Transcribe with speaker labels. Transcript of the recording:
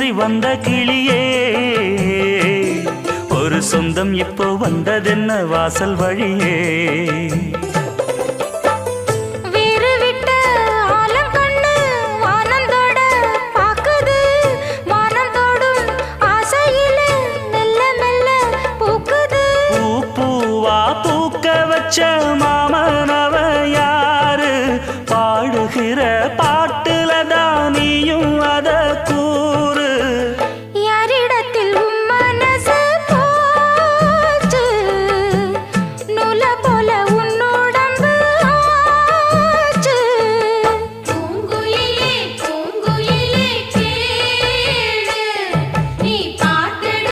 Speaker 1: இன்றி வந்த கிளியே ஒரு சொந்தம் இப்போ வந்ததென்ன வாசல் வழியே பூக்க வச்ச